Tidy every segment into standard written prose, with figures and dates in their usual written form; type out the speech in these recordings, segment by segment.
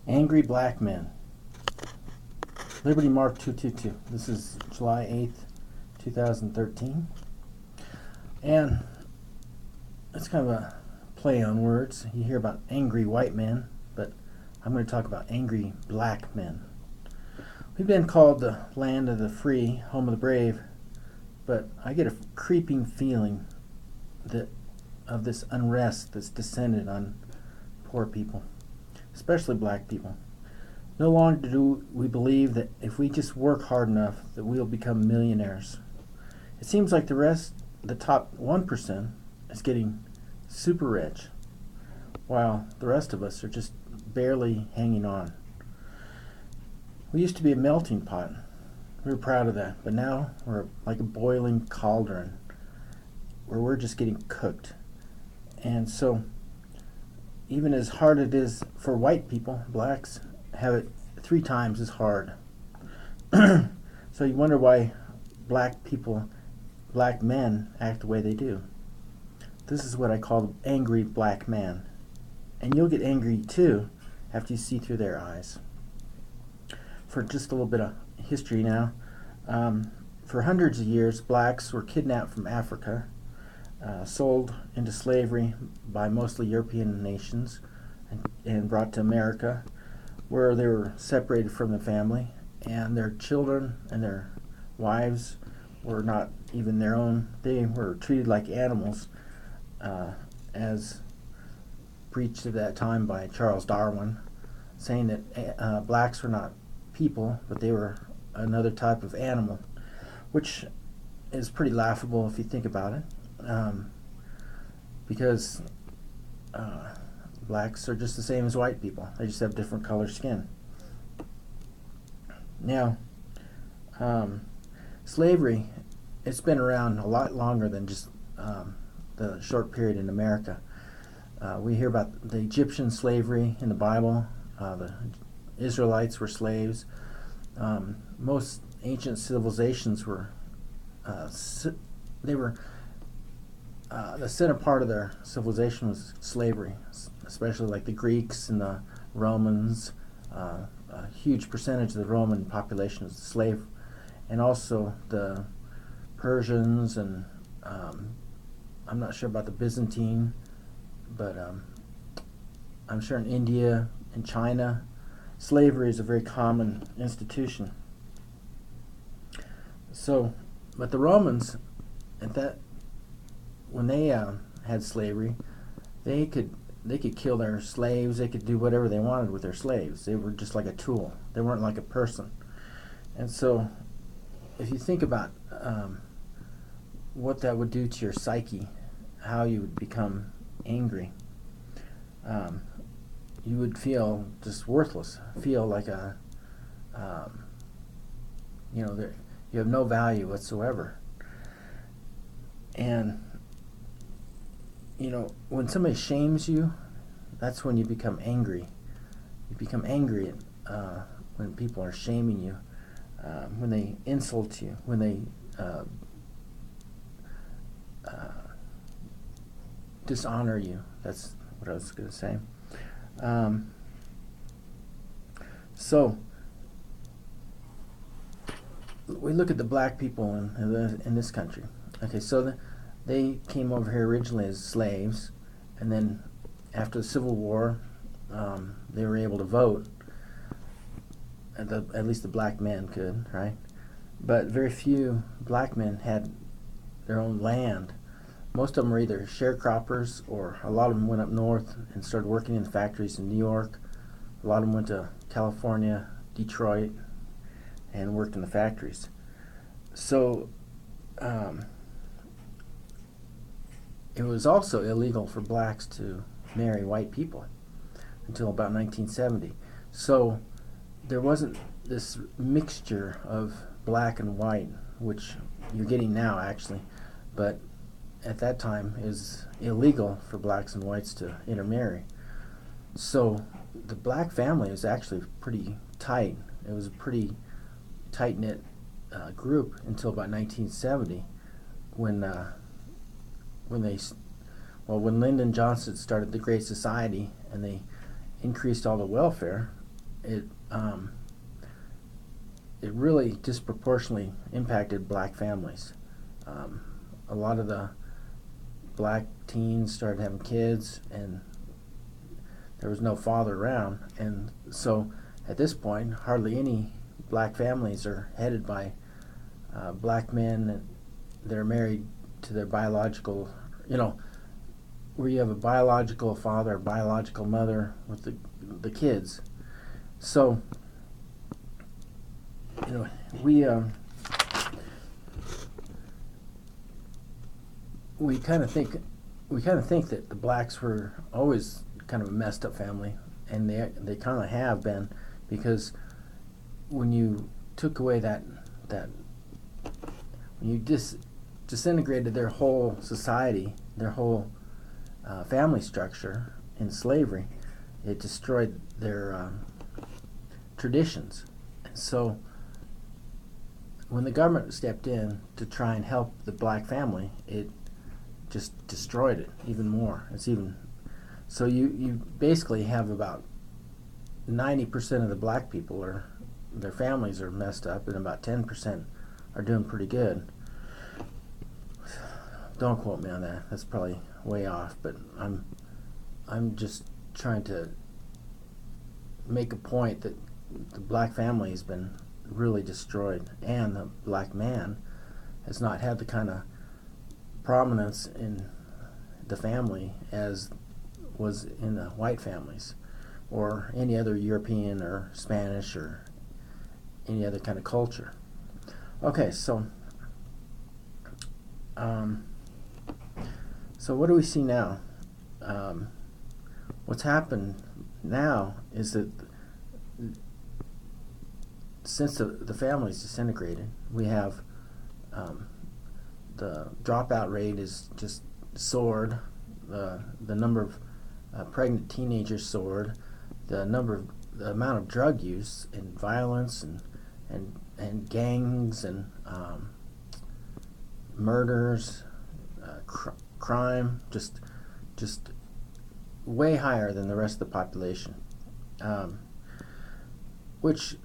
Angry Black Men. Liberty Mark 222. This is July 8th, 2013. And it's kind of a play on words. You hear about angry white men, but I'm going to talk about angry black men. We've been called the land of the free, home of the brave, but I get a creeping feeling that of this unrest that's descended on poor people, especially black people. No longer do we believe that if we just work hard enough that we'll become millionaires. It seems like the top 1% is getting super rich, while the rest of us are just barely hanging on. We used to be a melting pot. We were proud of that, but now we're like a boiling cauldron where we're just getting cooked. And so, even as hard it is for white people, blacks have it 3 times as hard. So you wonder why black men act the way they do. This is what I call the angry black man. And you'll get angry too after you see through their eyes. For just a little bit of history now, for hundreds of years, blacks were kidnapped from Africa, sold into slavery by mostly European nations, and brought to America, where they were separated from the family, and their children and their wives were not even their own. They were treated like animals, as preached at that time by Charles Darwin, saying that blacks were not people, but they were another type of animal, which is pretty laughable if you think about it, because blacks are just the same as white people. They just have different color skin. Now, slavery, it's been around a lot longer than just the short period in America. We hear about the Egyptian slavery in the Bible. The Israelites were slaves. Most ancient civilizations were the center part of their civilization was slavery, especially like the Greeks and the Romans. A huge percentage of the Roman population was slave, and also the Persians, and I'm not sure about the Byzantine, but I'm sure in India and China, slavery is a very common institution. So, but the Romans, when they had slavery, they could kill their slaves. They could do whatever they wanted with their slaves. They were just like a tool. They weren't like a person. And so, if you think about what that would do to your psyche, how you would become angry, you would feel just worthless. Feel like you have no value whatsoever. And when somebody shames you, that's when you become angry. You become angry when people are shaming you, when they insult you, when they dishonor you. That's what I was going to say. So we look at the black people in this country. Okay, so they came over here originally as slaves, and then after the Civil War, they were able to vote. At least the black men could, right? But very few black men had their own land. Most of them were either sharecroppers, or a lot of them went up north and started working in the factories in New York. A lot of them went to California, Detroit, and worked in the factories. So it was also illegal for blacks to marry white people until about 1970. So there wasn't this mixture of black and white, which you're getting now actually, but at that time it was illegal for blacks and whites to intermarry. So the black family was actually pretty tight. It was a pretty tight-knit group until about 1970, when Lyndon Johnson started the Great Society and they increased all the welfare. it really disproportionately impacted black families. A lot of the black teens started having kids, and there was no father around, and so at this point, hardly any black families are headed by black men that are married to their biological, where you have a biological father or biological mother with the kids. So, we kind of think that the blacks were always kind of a messed up family, and they kind of have been, because when you took away that when you disintegrated their whole society, their whole family structure in slavery, it destroyed their traditions. And so when the government stepped in to try and help the black family, it just destroyed it even more. So you basically have about 90% of the black people their families are messed up, and about 10% are doing pretty good. Don't quote me on that. That's probably way off, but I'm just trying to make a point that the black family has been really destroyed, and the black man has not had the kind of prominence in the family as was in the white families or any other European or Spanish or any other kind of culture. Okay, so what do we see now? What's happened now is that since the family's disintegrated, we have the dropout rate is just soared. The number of pregnant teenagers soared. The amount of drug use and violence and gangs and murders, crime, just way higher than the rest of the population. Which,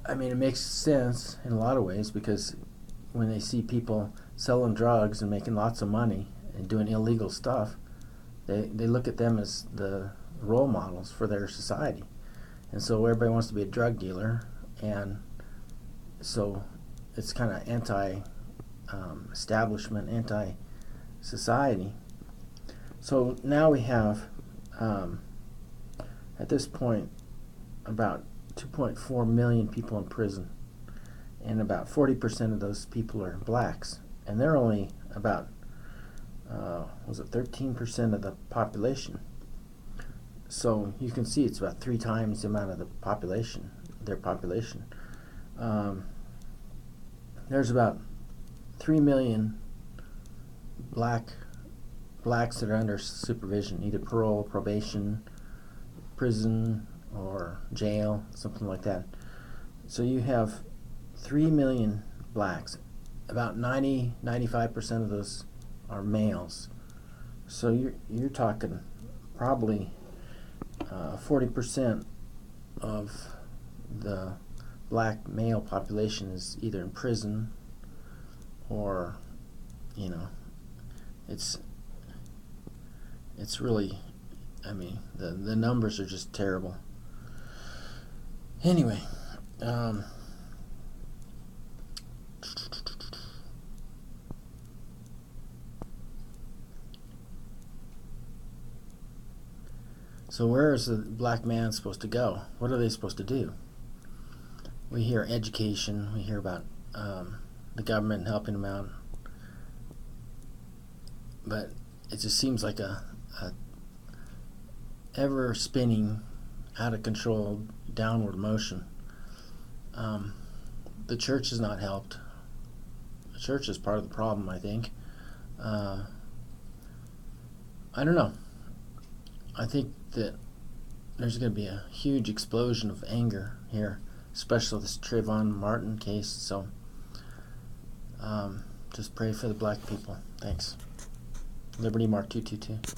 I mean, it makes sense in a lot of ways, because when they see people selling drugs and making lots of money and doing illegal stuff, they look at them as the role models for their society. And so everybody wants to be a drug dealer, and so it's kind of anti-establishment, anti-society. So now we have, at this point, about 2.4 million people in prison, and about 40% of those people are blacks, and they're only about 13% of the population. So you can see it's about 3 times the amount of their population. There's about 3 million blacks that are under supervision, either parole, probation, prison, or jail, something like that. So you have 3 million blacks. About 95% of those are males. So you're talking probably 40% of the black male population is either in prison or, it's really, I mean, the numbers are just terrible. Anyway, so where is the black man supposed to go? What are they supposed to do? We hear education, we hear about the government helping them out, but it just seems like a ever spinning, out of control, downward motion. The church has not helped. The church is part of the problem, I think. I don't know. I think that there's going to be a huge explosion of anger here, especially this Trayvon Martin case. So just pray for the black people. Thanks. Liberty Mark 222.